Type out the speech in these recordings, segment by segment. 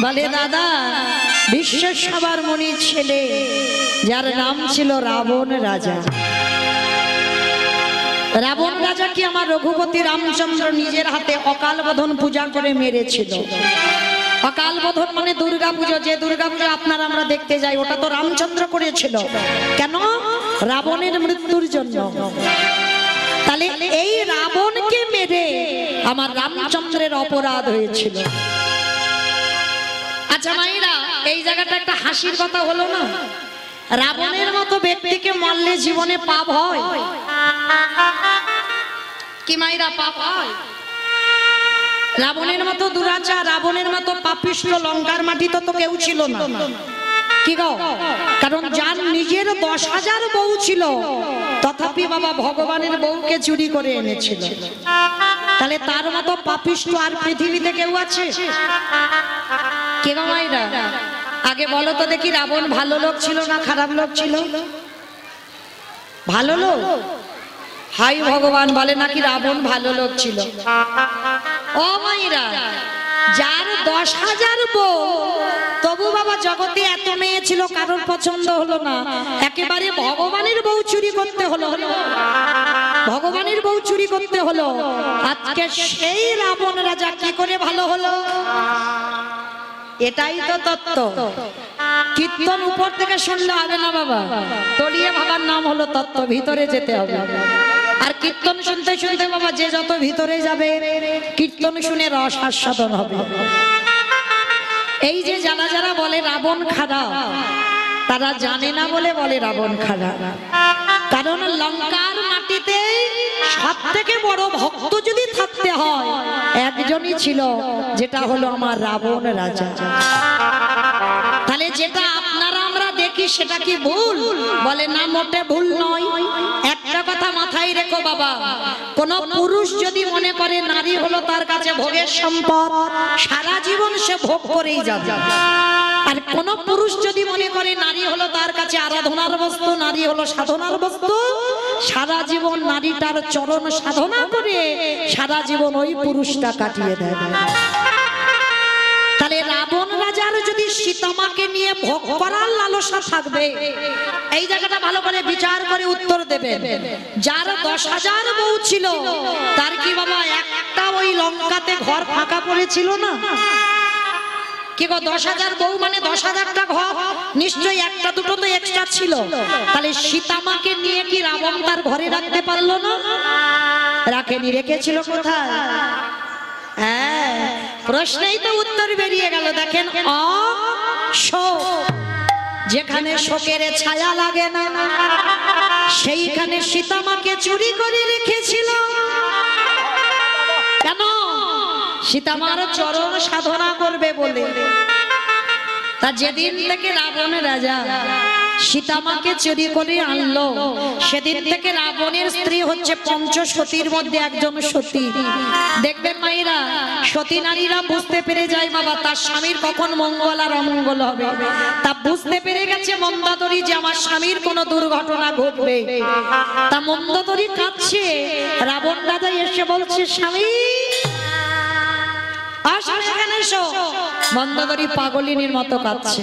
বলে দাদা, বিশ্বের সবার মনির ছেলে যার নাম ছিল রাবণ রাজা। রাবণ রাজা কি আমার রঘুপতি রামচন্দ্র নিজের হাতে অকাল বোধন পূজা করে মেরেছিল। অকাল বোধন মানে দুর্গা পুজো, যে দুর্গা পুজো আপনারা আমরা দেখতে যাই, ওটা তো রামচন্দ্র করেছিল। কেন? রাবণের মৃত্যুর জন্য। তাহলে এই রাবণকে মেরে আমার রামচন্দ্রের অপরাধ হয়েছিল। আচ্ছা মায়েরা, এই জায়গাটা একটা হাসির কথা হলো না? রাবণের মতো ব্যক্তিকে মারলে জীবনে পাপ হয় কি মায়েরা? পাপ হয়। রাবণের মতো দুরাচার, রাবণের মতো পাপিষ্ঠ লঙ্কার মাটি তো কেউ ছিল না। কি গো? কারণ যার নিজের 10,000 বউ ছিল, তথাপি বাবা ভগবানের বউকে চুরি করে এনেছিল। তাহলে তার মতো পাপিষ্ঠ আর পৃথিবীতে কেউ আছে? কে গো মায়েরা? আগে বলো তো দেখি, রাবণ ভালো লোক ছিল না খারাপ লোক ছিল? ভালো লোক। হাই ভগবান, বলে নাকি রাবণ ভালো লোক ছিল। ও মায়েরা, যার 10,000 বউ, তবু বাবা জগতে এত মেয়ে ছিল, কারোর পছন্দ হলো না, একেবারে ভগবানের বউ চুরি করতে হলো। ভগবানের বউ চুরি করতে হলো। আজকে সেই রাবণ রাজা কি করে ভালো হলো? এটাই তো তত্ত্ব। কীর্তন উপর থেকে শুনলে হবে না বাবা, তলিয়ে ভাবার নাম হলো তত্ত্ব। ভিতরে যেতে হবে। আর কীর্তন শুনতে শুনতে বাবা যে যত ভিতরে যাবে, কীর্তন শুনে রস আস্বাদন হবে। এই যে যারা যারা বলে রাবণ খারাপ, তারা জানে না বলে বলে রাবণ খারাপ। কারণ লঙ্কার মাটিতে সব থেকে বড় ভক্ত যদি থাকতে হয়, একজনই ছিল, যেটা হলো আমার রাবণ রাজা। তাহলে যেটা আপনারা আমরা দেখি সেটা কি ভুল? বলে না, মোটে ভুল নয়। একটা কথা মাথায় রেখো বাবা, কোন পুরুষ যদি মনে করে নারী হলো তার কাছে ভোগের সম্পদ, সারা জীবন সে ভোগ করেই যাবে। আর কোন পুরুষ যদি মনে করে নারী হলো তার কাছে আরাধনার বস্তু, নারী হলো সাধনার বস্তু, সারা জীবন নারীটার চরণ সাধনা করে সারা জীবন ওই পুরুষটা কাটিয়ে দেয়। তাহলে রাবণ রাজার যদি সীতামাকে নিয়ে ভোগ করার লালসা থাকবে, এই জায়গাটা ভালো করে বিচার করে উত্তর দেবে। যার 10,000 বউ ছিল, তার কি বাবা একটা ওই লঙ্কাতে ঘর ফাঁকা পড়েছিল না? কি গো, 10,000 বউ মানে 10,000টা ঘর, নিশ্চয়ই একটা দুটো তো এক্সট্রা ছিল। তাহলে সীতামাকে নিয়ে কি রাবণ তার ঘরে রাখতে পারলো না? রাখেনি। রেখেছিল কোথায়? হ্যাঁ, প্রশ্নেই তো উত্তর বেরিয়ে গেল। দেখেন, অশোক, যেখানে শোকের ছায়া লাগে না, সেইখানে সীতামাকে চুরি করে রেখেছিল। কেন? সীতামার চরণ সাধনা করবে বলে। তা যেদিন থেকে রাবণ রাজা সীতামাকে চুরি করে আনলো, সেদিন থেকে রাবণের স্ত্রী হচ্ছে পঞ্চসতীর মধ্যে একজন সতী। দেখবেন মায়েরা, সতী নারীরা বুঝতে পেরে যায় বাবা তার স্বামীর কখন মঙ্গল আর অমঙ্গল হবে। তা বুঝতে পেরে গেছে মন্দাদরী যে আমার স্বামীর কোনো দুর্ঘটনা ঘটবে। তা মন্দাদরী কাঁদছে, রাবণ রাজা এসে বলছে, স্বামী মন্দাদরী পাগলিনীর মতো কাঁদছে।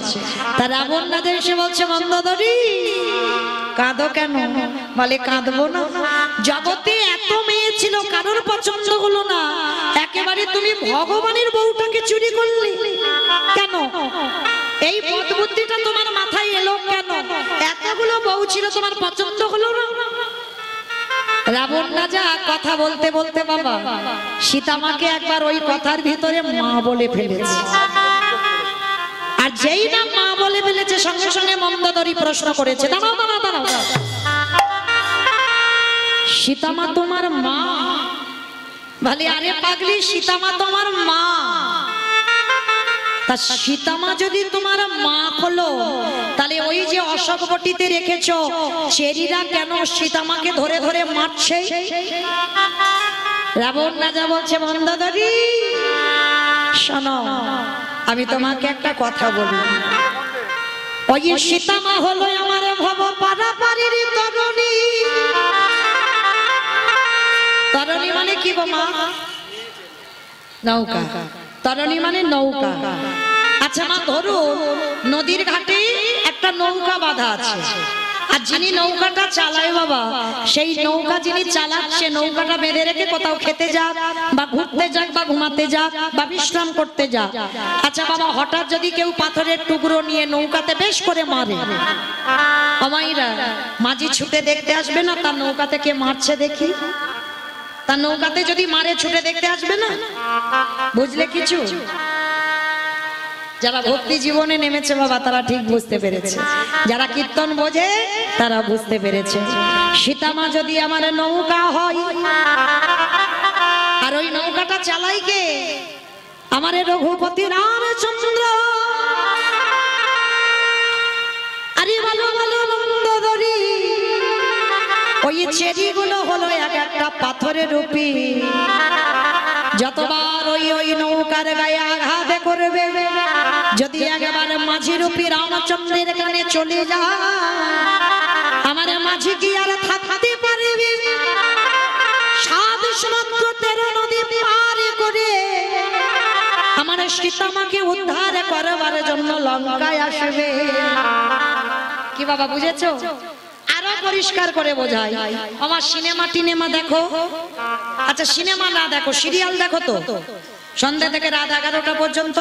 তা রাবণ রাজা এসে বলছে, মন্দাদরী কাঁদো কেন? বলে কাঁদবো না, জগতে এত মেয়ে ছিল, কারোর পছন্দ হলো না, একেবারে তুমি ভগবানের বউটাকে চুরি করলে কেন? এই বুদ্ধিটা তোমার মাথায় এলো কেন? এতগুলো বউ ছিল, তোমার পছন্দ হলো না? রাবণ রাজা কথা বলতে বলতে বাবা সীতামাকে একবার ওই কথার ভিতরে মা বলে ফেলেছে। আর যেই না মা বলে ফেলেছে, সঙ্গে সঙ্গে মন্দাদরী প্রশ্ন করেছে, দাঁড়াও দাঁড়াও দাঁড়াও, সীতামা তোমার মা? বলে, আরে পাগলি, সীতামা তোমার মা। তা সীতামা যদি তোমার মা হলো, তাহলে ওই যে অশোক বটিতে রেখেছো, চেরিরা কেন সীতামাকে ধরে ধরে মারছে? রাবণ রাজা বলছে, মন্দাদরী শোনো, আমি তোমাকে একটা কথা বলি। ওই সীতামা হলো আমার ভব পারাপারের তরুণী, তরণী মানে কি গো মা? নৌকা। তরণী মানে নৌকা। আচ্ছা মা, ধরো নদীর ঘাটে একটা নৌকা বাঁধা আছে, আর যিনি নৌকাটা চালায় বাবা, সেই নৌকা যিনি চালাচ্ছে, নৌকাটা বেঁধে রেখে কোথাও খেতে যাক বা ঘুরতে যাক বা ঘুমাতে যাক বা বিশ্রাম করতে যাক। আচ্ছা বাবা, হঠাৎ যদি কেউ পাথরের টুকরো নিয়ে নৌকাতে বেশ করে মারে, আমাইরা মাঝি ছুটে দেখতে আসবে না তার নৌকাতে কে মারছে দেখি? তার নৌকাতে যদি মারে ছুটে দেখতে আসবে না? বুঝলে কিছু? যারা ভক্তি জীবনে নেমেছে বাবা তারা ঠিক বুঝতে পেরেছে, যারা কীর্তন বোঝে তারা বুঝতে পেরেছে। সীতামা যদি আমার নৌকা হয়, আর ওই নৌকাটা চালাই কে? আমার রঘুপতি রামচন্দ্র। আরে ভালো ভালো মন্দোদরি, ওই চেরি গুলো হলো এক একটা পাথরের রূপী। যতবার ওই ওই নৌকার গায়ে আঘাত করবে, যদি একেবারে মাঝি রূপী রামচন্দ্রের কানে চলে যায়, আমার মাঝি কি আর থাকতে পারবে? 7 সমুদ্র 13 নদী পার করে আমার সীতামাকে উদ্ধার করবার জন্য লঙ্কায় আসবে। কি বাবা বুঝেছো? আরো পরিষ্কার করে বোঝাই। আমার সিনেমা টিনেমা দেখো, আচ্ছা সিনেমা না দেখো, সিরিয়াল দেখো তো, সন্ধ্যা থেকে রাত 11টা পর্যন্ত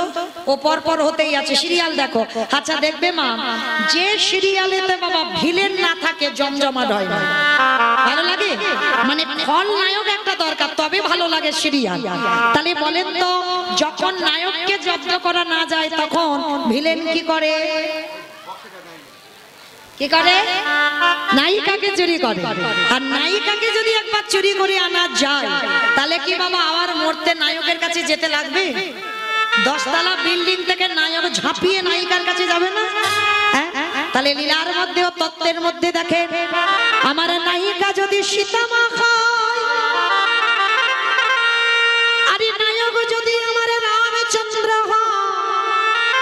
ও পরপর হতেই আছে সিরিয়াল দেখো। আচ্ছা দেখবে মা, যে সিরিয়ালেতে বাবা ভিলেন না থাকে জমজমাট হয় না, ভালো লাগে? মানে খলনায়ক একটা দরকার, তবে ভালো লাগে সিরিয়াল। তাহলে বলেন তো, যখন নায়ককে জব্দ করা না যায় তখন ভিলেন কি করে? কি করে? নায়িকাকে চুরি করে। আর নায়িকাকে যদি একবার চুরি করে আনা যায়, তাহলে কি বাবা আবার মরতে নায়কের কাছে যেতে লাগবে? 10 তলা বিল্ডিং থেকে নায়ক ঝাঁপিয়ে নায়িকার কাছে যাবে না? তাহলে লীলার মধ্যে ও তত্ত্বের মধ্যে দেখেন, আমার নায়িকা যদি সীতামা খায়, আরে নায়ক যদি আমার রামচন্দ্র হয়,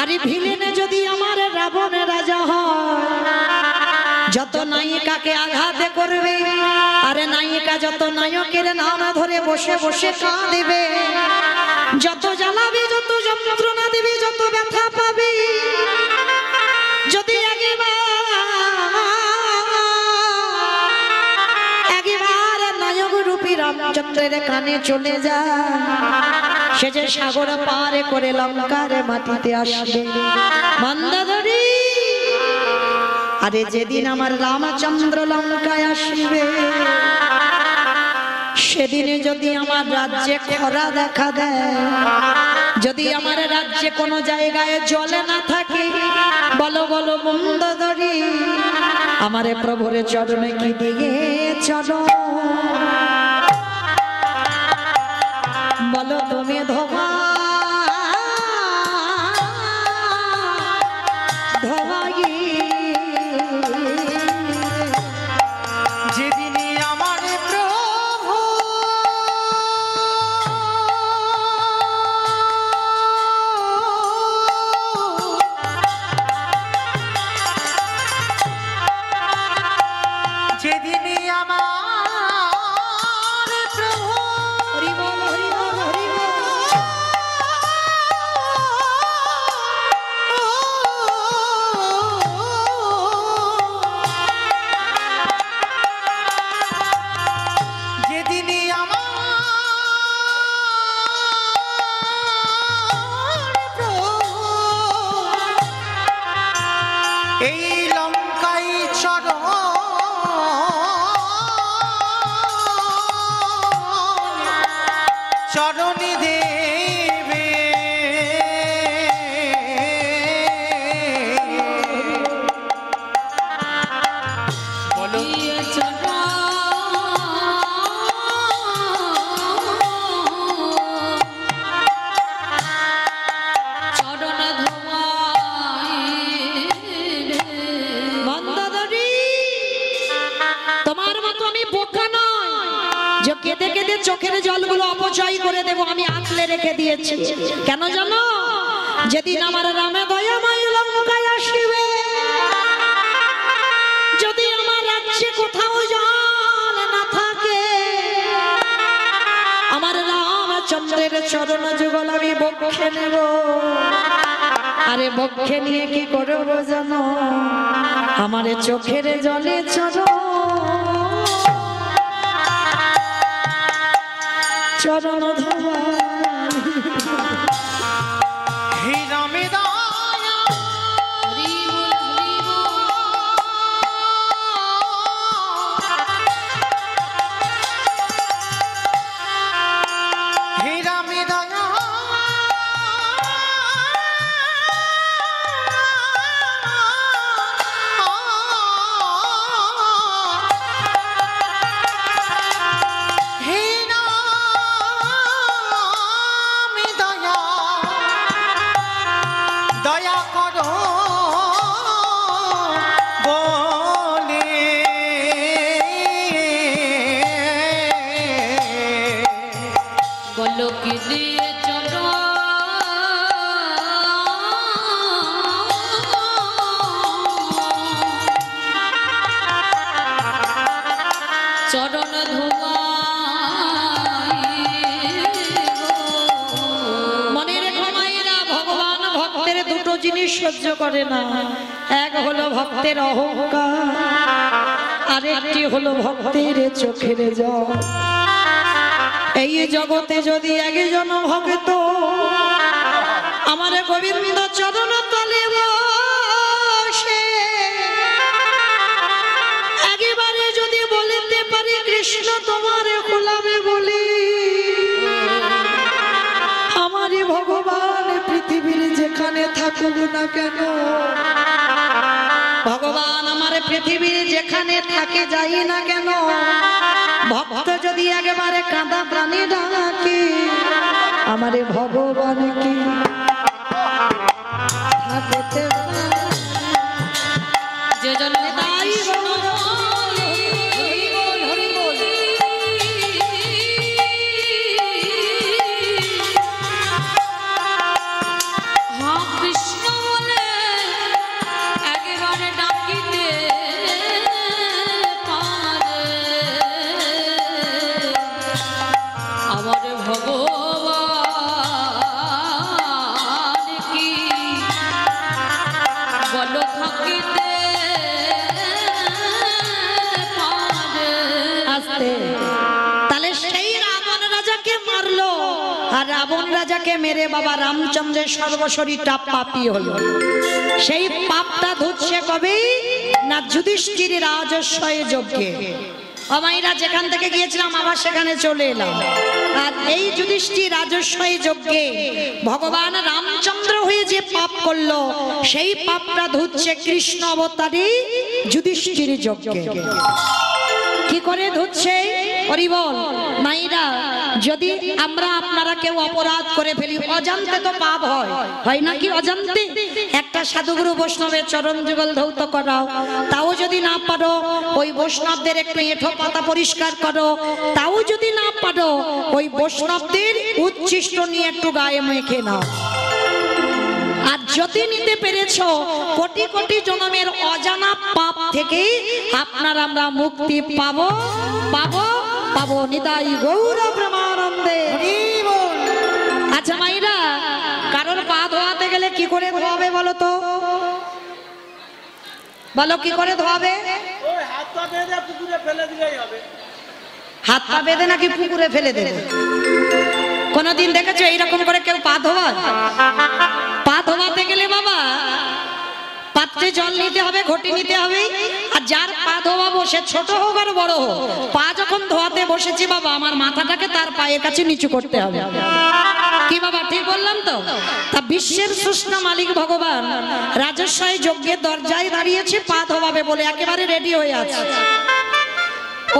আরে ভিলেনে যদি আমার রাবণ রাজা হয়, যত নায়িকাকে আঘাত করবে, আরে নায়িকা যত নায়কের নাম ধরে বসে বসে কাঁদিবে, যত জ্বালাবে, যত যন্ত্রণা দেবে, যত ব্যথা পাবে, যদি একবার নায়ক রূপী রামচন্দ্রের কানে চলে যায়, সে যে সাগর পার করে লঙ্কার মাটিতে আসবে। মন্দোদরি, আরে যেদিন আমার রামচন্দ্র লঙ্কায় আসবে, সেদিনে যদি আমার রাজ্যে খরা দেখা দেয়, যদি আমার রাজ্যে কোনো জায়গায় জলে না থাকে, বলো বলো মন্দোদরি, আমারে প্রভুর চরণে কি দিয়ে চলো? বলো তুমি ধোবা ধোবাই, যেদিনই আমার প্রভু যেদিনই আমার প্রভু হরি বল হরি বল হরি বল। যেদিনই আমার প্রভু এই লঙ্কায় চরণী দেবে, বলো মন্দোদরি, তোমার মতো আমি বোকা নয় যে কেঁদে কেঁদে চোখের জলগুলো অপচয় করে দেব। আমি আঁকলে রেখে দিয়েছি, কেন জানো? যেদিন আমার রামে দয়াময় লঙ্কায় আসবে, যদি আমার রাজ্যে কোথাও জল না থাকে, চরণ যুগল আমি বক্ষে নেব। আরে বক্ষে নিয়ে কি করবো জানো, আমার চোখের জলে চরণ ধোয়া। হে রামে দয়া হে রামে দয়া হে রামে দয়া দয়া করো বলে বলো কি দিয়ে চলো চরণ ধোয়া। মনে রেখো মায়েরা, ভগবান ভক্তের দুটো জিনিস সহ্য করে না। এক হলো ভক্তের অহংকার, আরেকটি হলো ভক্তের চোখের জল। এই জগতে যদি একজন ভক্ত আমার গোবিন্দ চরণ তলে বসে একেবারে যদি বলিতে পারি কৃষ্ণ তোমারে খোলাবে বলি, আমারই ভগবান পৃথিবীর যেখানে থাকুক না কেন, ভগবান আমার পৃথিবীর যেখানে থাকে যাই না কেন, ভক্ত যদি একেবারে কাঁদা প্রাণী ডাকে আমারে ভগবান কি থাকতে পারে? যে জন্য তাই কৃষ্ণ বলে একেবারে ডাকিতে পারে আমার ভগবান কি বলো থাকিতে পারে। আস্তে তাহলে সেই রাবণ রাজাকে মারলো, আর রাবণ রাজাকে মেরে বাবা রামচন্দ্রের সর্বশরীরটা পাপী হলো। সেই পাপটা ধুচ্ছে কবে না যুধিষ্ঠির রাজস্বয় যজ্ঞে। আমাইরা যেখান থেকে গিয়েছিলাম আবার সেখানে চলে এলাম। আর এই যুধিষ্ঠির রাজস্বয় যজ্ঞে ভগবান রামচন্দ্র হয়ে যে পাপ করলো সেই পাপটা ধুচ্ছে কৃষ্ণ অবতারী যুধিষ্ঠির যজ্ঞে। কি করে ধুচ্ছে হরি বল মাইরা? যদি আমরা আপনারা কেউ অপরাধ করে ফেলি অজান্তে তো পাপ হয় নাকি? অজান্তে একটা সাধুগুরু বৈষ্ণবের চরণ যুগল ধৌত করাও, তাও যদি না পারো ওই বৈষ্ণবদের একটু এঁঠো পাতা পরিষ্কার করো, তাও যদি না পারো ওই বৈষ্ণবদের উচ্ছিষ্ট নিয়ে একটু গায়ে মেখে নাও। আর যদি নিতে পেরেছো কোটি কোটি জন্মের অজানা পাপ থেকে আপনার আমরা মুক্তি পাবো পাবো পাবো। নিতাই গৌর প্রেমানন্দে। আচ্ছা মাইরা, কারোর পা ধোয়াতে গেলে কি করে ধোয়াবে বলো তো? বলো কি করে ধোয়াবে? হাত পা বেঁধে পুকুরে ফেলে দিলেই হবে। হাত পা বেঁধে নাকি পুকুরে ফেলে দেবে? কোনদিন দেখেছো এইরকম করে কেউ পা ধোয়ায়? পা ধোয়াতে গেলে বাবা পাত্রে জল নিতে হবে, ঘটি নিতে হবে। আর যার পা ধোয়াবো সে ছোট হোক আর বড় হোক, পা যখন ধোয়াতে বসেছি বাবা আমার মাথাটাকে তার পায়ের কাছে নিচু করতে হবে। কি বাবা ঠিক বললাম তো? তা বিশ্বের সৃষ্টি মালিক ভগবান রাজস্বয় যজ্ঞের দরজায় দাঁড়িয়েছে পা ধোয়াবে বলে, একেবারে রেডি হয়ে আছে।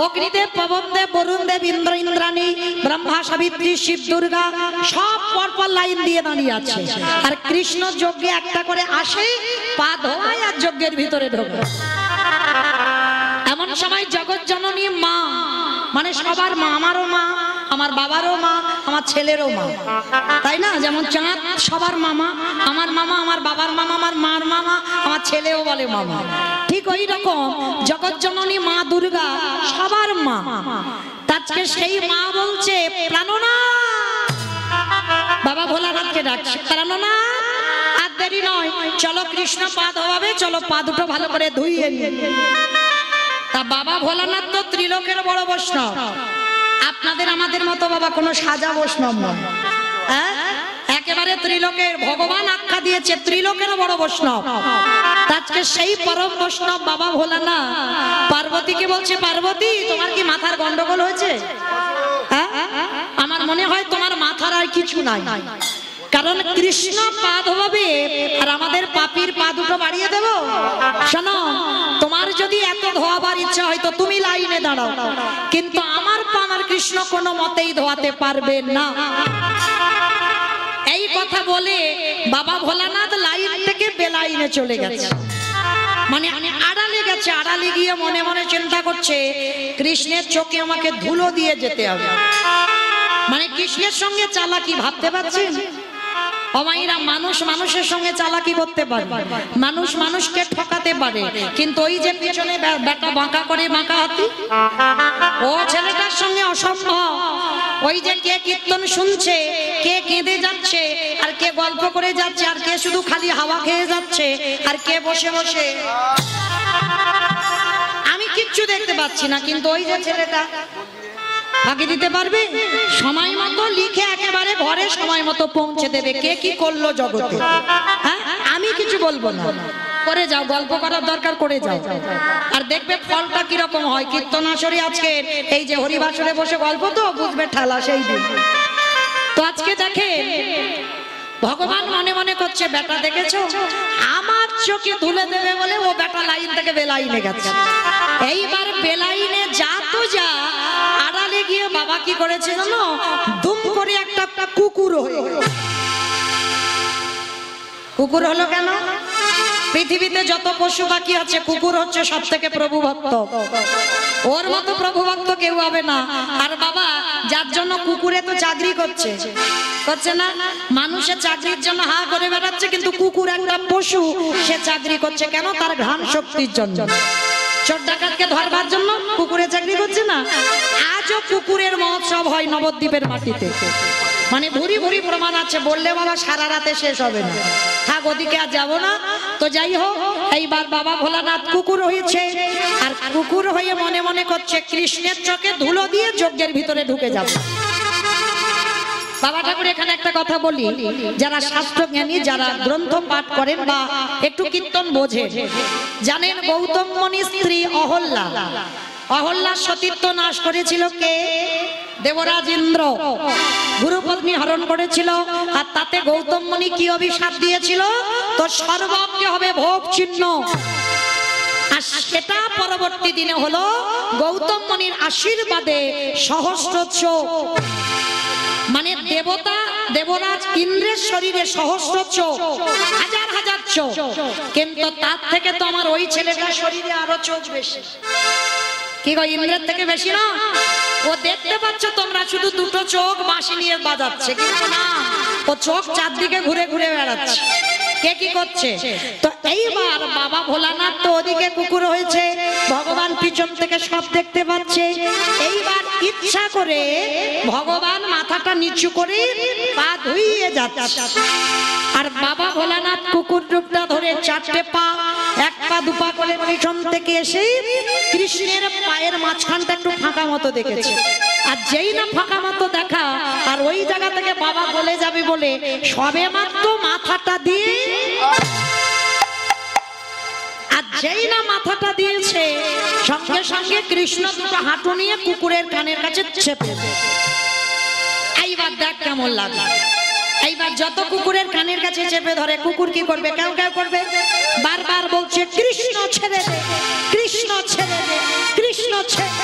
অগ্নিদেব, পবনদেব, বরুণদেব, ইন্দ্র, ইন্দ্রাণী, ব্রহ্মা, সাবিত্রী, শিব, দুর্গা সব পরপর লাইন দিয়ে দাঁড়িয়ে আছে। আর কৃষ্ণ যজ্ঞে একটা করে আসে, পা ধোয় আর যজ্ঞের ভিতরে ঢোকে। এমন সময় জগৎ জননী মা, মানে সবার মা, আমারও মা, আমার বাবারও মা, আমার ছেলেরও মা, তাই না? যেমন চাঁদ সবার মামা, আমার মামা, আমার বাবার মামা, আমার মার মামা, আমার ছেলেও বলে মামা। ঠিক ওই রকম জগৎ জননী মা দুর্গা সবার মা। আজকে সেই মা বলছে প্রাণনাথ ডাকছে, না আর দেরি নয়, চলো কৃষ্ণ পা ধোয়াবে, চলো পা দুটো ভালো করে ধুইয়ে নিয়ে। তা বাবা ভোলানাথ তো ত্রিলোকের বড় বৈষ্ণব, আপনাদের আমাদের মতো বাবা কোনো সাজা বৈষ্ণব নয়, হ্যাঁ একেবারে ত্রিলোকের ভগবান আখ্যা দিয়েছে, ত্রিলোকের বড় বৈষ্ণব। আজকে সেই পরম বৈষ্ণব বাবা ভোলানাথ পার্বতীকে বলছে, পার্বতী তোমার কি মাথার গন্ডগোল হয়েছে? হ্যাঁ আমার মনে হয় তোমার মাথার আর কিছু নাই, কারণ কৃষ্ণ পা ধোয়াবে আর আমাদের পাপীর পা দুটো বাড়িয়ে দেব। শোনো, তোমার যদি এত ধোয়াবার ইচ্ছা হয় তো তুমি লাইনে দাঁড়াও, কিন্তু আমার পা আমার কৃষ্ণ কোনো মতেই ধোয়াতে পারবে না। এই কথা বলে বাবা ভোলানাথ লাইন থেকে বেলাইনে চলে গেছে, মানে আড়ালে গেছে। আড়ালে গিয়ে মনে মনে চিন্তা করছে, কৃষ্ণের চোখে আমাকে ধুলো দিয়ে যেতে হবে। মানে কৃষ্ণের সঙ্গে চালাকি, ভাবতে পারছেন অমাইরা? মানুষ মানুষের সঙ্গে চালাকি করতে পারে, মানুষ মানুষকে ঠকাতে পারে, কিন্তু ওই যে পিছনে বেটা বাঁকা করে বাঁকা হাতি, ও ছেলেটার সঙ্গে অসম্ভব। ওই যে কে কীর্তন শুনছে, কে কেঁদে যাচ্ছে, আর কে গল্প করে যাচ্ছে, আর কে শুধু খালি হাওয়া খেয়ে যাচ্ছে, আর কে বসে বসে আমি কিচ্ছু দেখতে পাচ্ছি না, কিন্তু ওই যে ছেলেটা ফাঁকি দিতে পারবে, সময় মতো লিখে একেবারে ঘরে সময় মতো পৌঁছে দেবে কে কি করলো জগতে। হ্যাঁ আমি কিছু বলবো না, করে যাও, গল্প করার দরকার করে যাও, আর দেখবে ফলটা কিরকম হয়। কীর্তন আসরে আজকে এই যে হরিবাসরে বসে গল্প তো বুঝবে ঠালা সেই দিন। তো আজকে দেখে ভগবান মনে মনে করছে, বেটা দেখেছো আমার চোখে তুলে দেবে বলে ও বেটা লাইন থেকে বেলাইনে গেছে। এইবার বেলাইনে যা তো যা, আড়ালে গিয়ে বাবা কি করেছে জানো, দুম করে একটা কুকুর হয়ে। কুকুর হলো কেন? পৃথিবীতে যত পশু পাখি আছে কুকুর হচ্ছে সব থেকে প্রভু ভক্ত, ওর মতো প্রভু ভক্ত কেউ হবে না। আর বাবা যার জন্য কুকুরে তো চাকরি করছে না, মানুষের চাকরির জন্য হা করে বেড়াচ্ছে, কিন্তু কুকুর একটা পশু, সে চাকরি করছে কেন? তার ঘ্রাণ শক্তির জন্য। চোর ডাকাতকে ধরবার জন্য কুকুরে চাকরি করছে না। আজও কুকুরের মহোৎসব হয় নবদ্বীপের মাটিতে, মানে ভুরি ভুরি প্রমাণ আছে, বললে বাবা সারা রাতে শেষ হবে না। থাক ওদিকে আর যাবো না। তো যাই হোক, এইবার বাবা ভোলানাথ কুকুর হয়েছে, আর কুকুর হয়ে মনে মনে করছে কৃষ্ণের চোখে ধুলো দিয়ে যজ্ঞের ভিতরে ঢুকে যাবে। বাবা ঠাকুর এখানে একটা কথা বলি, যারা শাস্ত্র জ্ঞানী, যারা গ্রন্থ পাঠ করেন বা একটু কীর্তন বোঝেন, জানেন গৌতম মুনির স্ত্রী অহল্যা, অহল্যার সতীত্ব নাশ করেছিল কে? দেবরাজ ইন্দ্র। গুরুপত্নী হরণ করেছিল, আর তাতে গৌতম মুনি কি অভিশাপ দিয়েছিল? তো সর্বজ্ঞ হবে ভোগ চিহ্ন। আর সেটা পরবর্তী দিনে হলো গৌতম মুনির আশীর্বাদে সহস্র চোখ, মানে দেবতা দেবরাজ ইন্দ্রের শরীরে সহস্র চোখ, হাজার হাজার চোখ, কিন্তু তার থেকে তো আমার ওই ছেলেটার শরীরে আরো চোখ বেশি। কি গো, ইন্দ্রের থেকে বেশি না? ও দেখতে পাচ্ছ তোমরা, শুধু দুটো চোখ বাঁশি নিয়ে বাজাচ্ছে, কিন্তু না, ও চোখ চারদিকে ঘুরে ঘুরে বেড়াচ্ছে। কে কি করছে? তো এইবার বাবা ভোলানাথ তো ওদিকে কুকুর হয়েছে, ভগবান পিছন থেকে সব দেখতে পাচ্ছে। এইবার ইচ্ছা করে ভগবান মাথাটা নিচু করে পা ধুইয়ে যাচ্ছে, আর বাবা ভোলানাথ কুকুর রূপটা ধরে চারটে পা, এক পা দু পা করে পিছন থেকে এসে কৃষ্ণের পায়ের মাঝখানটা একটু ফাঁকা মতো দেখেছে। আর যেই না ফাঁকা মতো দেখা, আর ওই জায়গা থেকে বাবা বলে যাবে বলে সবে মাত্র মাথাটা দিয়ে, আর যেই না মাথাটা দিয়েছে সঙ্গে সঙ্গে কৃষ্ণ দুটো হাঁটু নিয়ে কুকুরের কানের কাছে চেপে। এইবার দেখ কেমন লাগে। এইবার যত কুকুরের কানের কাছে চেপে ধরে, কুকুর কি করবে? কেউ কেউ করবে, বারবার বলছে কৃষ্ণ ছেড়ে দে, কৃষ্ণ ছেড়ে দে, কৃষ্ণ ছেড়ে।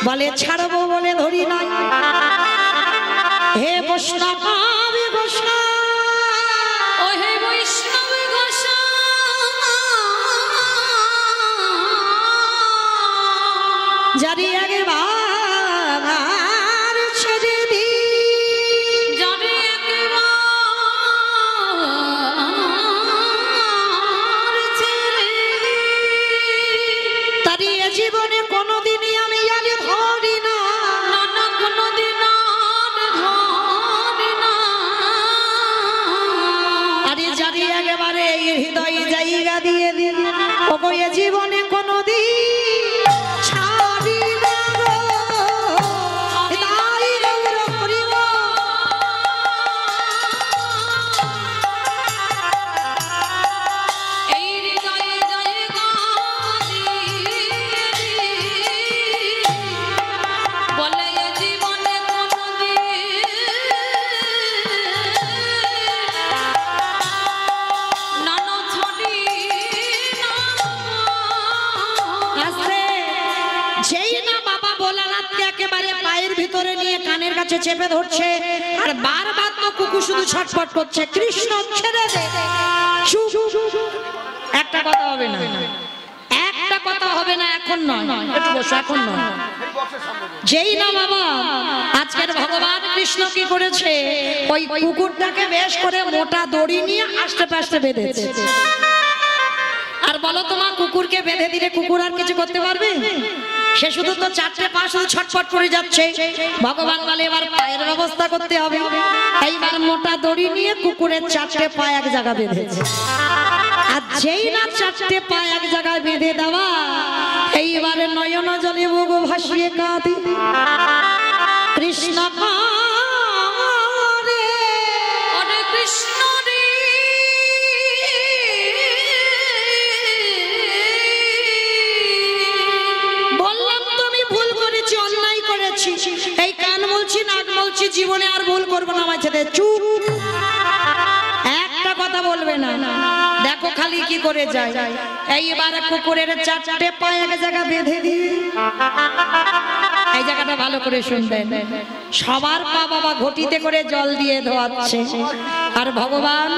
বলে ছাড়বো বলে ধরি নাই, হে বৈষ্ণব বৈষ্ণব, ও হে বৈষ্ণব গোসাই, জারি আগে বাবার ছেড়ে দি, জারি আগে বাবার ছেড়ে দি, তারি জীবনে কোনোদিনই আমি জানি ধরি না, না কোনোদিন ধরি না। নিয়ে কানের কাছে চেপে ধরছে আর বারবার তো কুকুর শুধু ছটফট করছে, কৃষ্ণ ছেড়ে দে। চুপ, একটা কথা হবে না, একটা কথা হবে না, এখন নয়, একটু বসো, এখন নয়। যেই না বাবা আজকের ভগবান কৃষ্ণ কি করেছে, ওই কুকুরটাকে বেশ করে মোটা দড়ি নিয়ে আস্তে পাস্তে বেঁধেছে। আর বলো তোমার কুকুরকে বেঁধে দিলে কুকুর আর কিছু করতে পারবে? সে শুধু তো চারটে পা শুধু ছটফট করে যাচ্ছে। ভগবান বলে এবার পায়ের ব্যবস্থা করতে হবে। এইবার মোটা দড়ি নিয়ে কুকুরের চারটে পা এক জায়গা বেঁধেছে। আর যেই না চারটে পা এক জায়গায় বেঁধে দেওয়া, এইবারে নয়ন জলে বুক ভাসিয়ে কাঁদি, কৃষ্ণ রে, হরে কৃষ্ণ রে, বললাম তো আমি ভুল করেছি, অন্যায় করেছি, এই কান বলছি, নাক বলছি, জীবনে আর ভুল করবো না। আমার ছেলে চুপ, একটা কথা বলবে না। দেখো খালি কি করে যায়। এইবার কুকুরের চারটে পা এক জায়গা বেঁধে দিয়ে, এই জায়গাটা ভালো করে শুনবেন, সবার পা বাবা ঘটিতে করে জল দিয়ে ধোয়াচ্ছে। আর ভগবান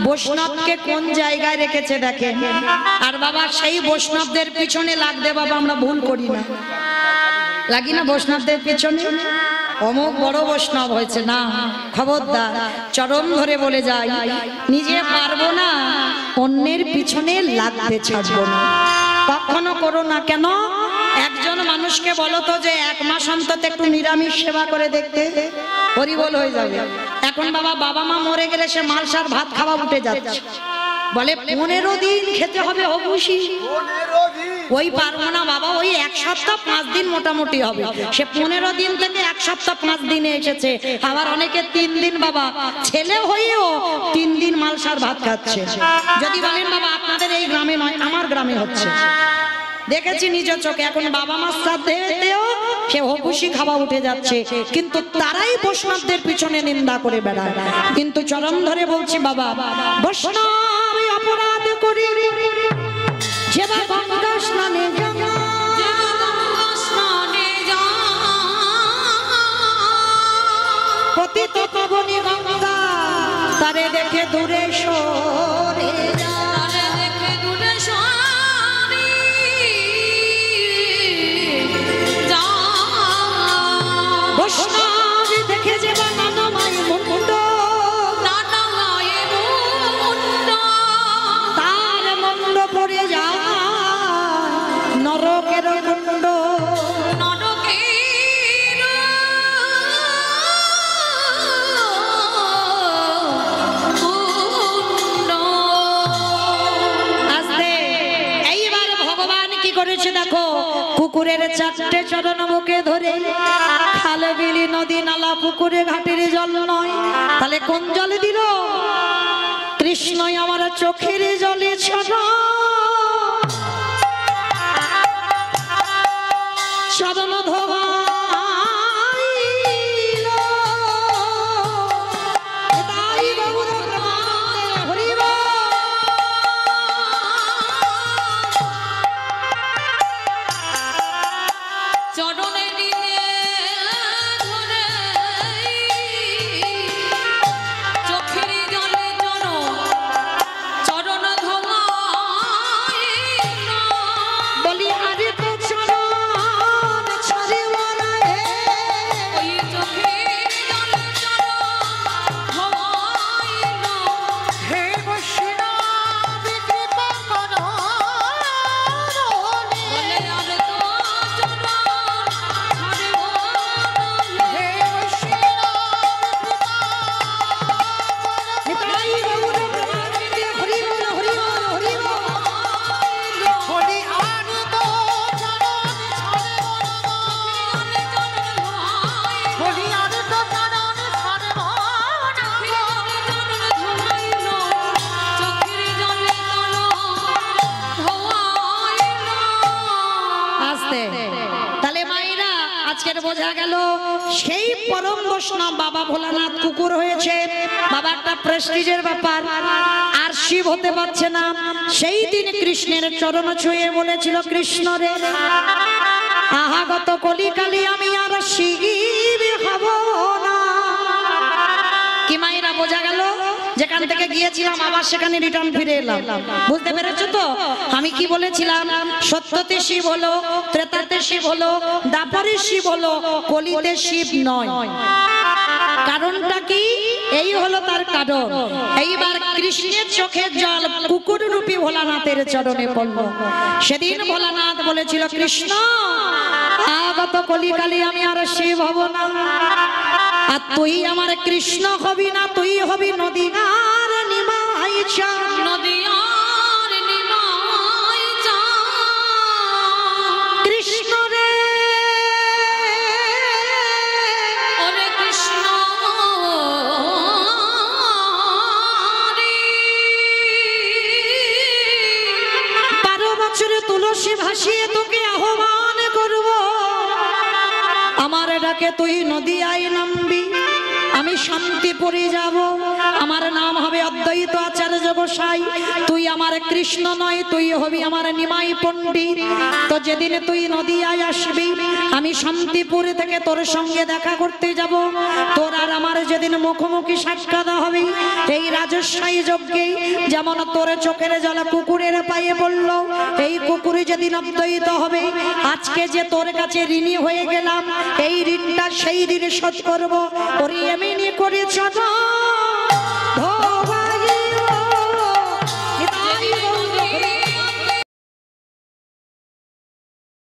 বৈষ্ণবকে কোন জায়গায় রেখেছে দেখেন। আর বাবা সেই বৈষ্ণবদের পিছনে লাগতে বাবা আমরা ভুল করি না, লাগি না বৈষ্ণবদের পিছনে, অমুক বড় বৈষ্ণব হয়েছে না, খবরদার, চরম ধরে বলে যাই, নিজে পারবো না অন্যের পিছনে লাগতে ছাড়বো না, কখনো করো না। কেন? একজন মানুষকে বলো তো যে 1 মাস অন্তত একটু নিরামিষ সেবা করে দেখতে, হরিবল হয়ে যাবে। এখন বাবা মা মরে গেলে সে মালসার ভাত খাওয়া উঠে যাচ্ছে, বলে 15 দিন খেতে হবে হবুসি, ওই পারবো না বাবা, ওই 1 সপ্তাহ 5 দিন মোটামুটি হবে। সে 15 দিন থেকে 1 সপ্তাহ 5 দিনে এসেছে। আবার অনেকে 3 দিন বাবা ছেলে হয়েও 3 দিন মালসার ভাত খাচ্ছে। যদি বলেন বাবা আপনাদের এই গ্রামে নয়, আমার গ্রামে হচ্ছে, দেখেছি নিজের চোখে। এখন বাবা মার সাথেও সে হবুসি খাওয়া উঠে যাচ্ছে, কিন্তু তারাই বৈষ্ণবদের পিছনে নিন্দা করে বেড়ায়। কিন্তু চরম ধরে বলছি বাবা, বৈষ্ণব অপরাধ করি যেবা গঙ্গা স্নানে যাওয়া, পতিত পাবনী গঙ্গা তারে দেখে দূরে সরে বৈষ্ণব দেখে যেবা নানামাই মুন্ড, তার মুন্ড পড়ে যায় নরকের কুণ্ড। এইবার ভগবান কি করেছে দেখো, কুকুরের 4টে চরণ মুখে ধরে, খালে বিলি নদী নালা পুকুরে ঘাটের জল নয়, তাহলে কোন জলে দিল? কৃষ্ণই আমার চোখের জলে ছড়া, চরণ ধোয়াইল, তাই গৌর প্রেমানন্দে হরি বল। চরণে দিলে ধরে চোখের জলে চরণ ধোয়াইল, বলি আরে তো চরণ ছাড়িব না রে, ওই চোখের জলে চরণ ধোয়াইল, হে বৈষ্ণব কৃপা করো, বলে আর তো চরণ ছাড়িব না, হে বৈষ্ণব তাই গৌর প্রেমানন্দে হরি বল হরি বল হরি বল। হরি আর তো চরণ ছাড়ব না, হরি আর তো চরণ ছাড়ব না, আসতে তাহলে মায়েরা আজকের বোঝা গেল সেই পরম বৈষ্ণব বাবা ভোলানাথ কুকুর হয়েছে। বাবা একটা প্রেস্টিজের ব্যাপার, আর শিব হতে পারছে না। সেই দিন কৃষ্ণের চরণ ছুঁয়ে বলেছিল, কৃষ্ণ রে আহাগত কলিকালি আমি আর শিব হব গিয়েছিলাম আবার সেখানে রিটার্ন ফিরে এলাম। বুঝতে পেরেছো তো? আমি কি বলেছিলাম? সত্যতে শিব হলো, ত্রেতাতে শিব হলো, দাপরে শিব হলো, কলিতে শিব নয়। কারণটা কি? এই হলো তার কারণ। এইবার কৃষ্ণের চোখের জল কুকুর রূপী ভোলানাথের চরণে পড়ল। সেদিন ভোলানাথ বলেছিল, কৃষ্ণ আগত কলিকালে আমি আর শিব হব না, আর তুই আমার কৃষ্ণ হবি না, তুই হবি নদী আর নিমাই চাঁদ। নদিয়ার নিমাই চাঁদ। কৃষ্ণ রে ওরে কৃষ্ণ রে। 12 বছরে তুলসী ভাসিয়ে তোকে আহ্বান করব, আমার ডাকে তুই নদিয়ায় নামবি, আমি শান্তিপুরে যাব, আমার নাম হবে অদ্বৈত আচার্য গোসাই। তুই আমার কৃষ্ণ নয়, তুই হবি আমার নিমাই পণ্ডিত। তো যেদিন তুই নদিয়ায় আসবি, আমি শান্তিপুর থেকে তোর সঙ্গে দেখা করতে যাব। তোর আর আমার যেদিন মুখোমুখি সাক্ষাৎ হবে, এই রাজস্বাই যজ্ঞে যেমন তোর চোখের জল কুকুরের পায়ে পড়ল, এই কুকুরে যেদিন অদ্বৈত হবে, আজকে যে তোর কাছে ঋণী হয়ে গেলাম, এই ঋণটা সেই দিনে শোধ করবো। ওরে এমনি করে চলো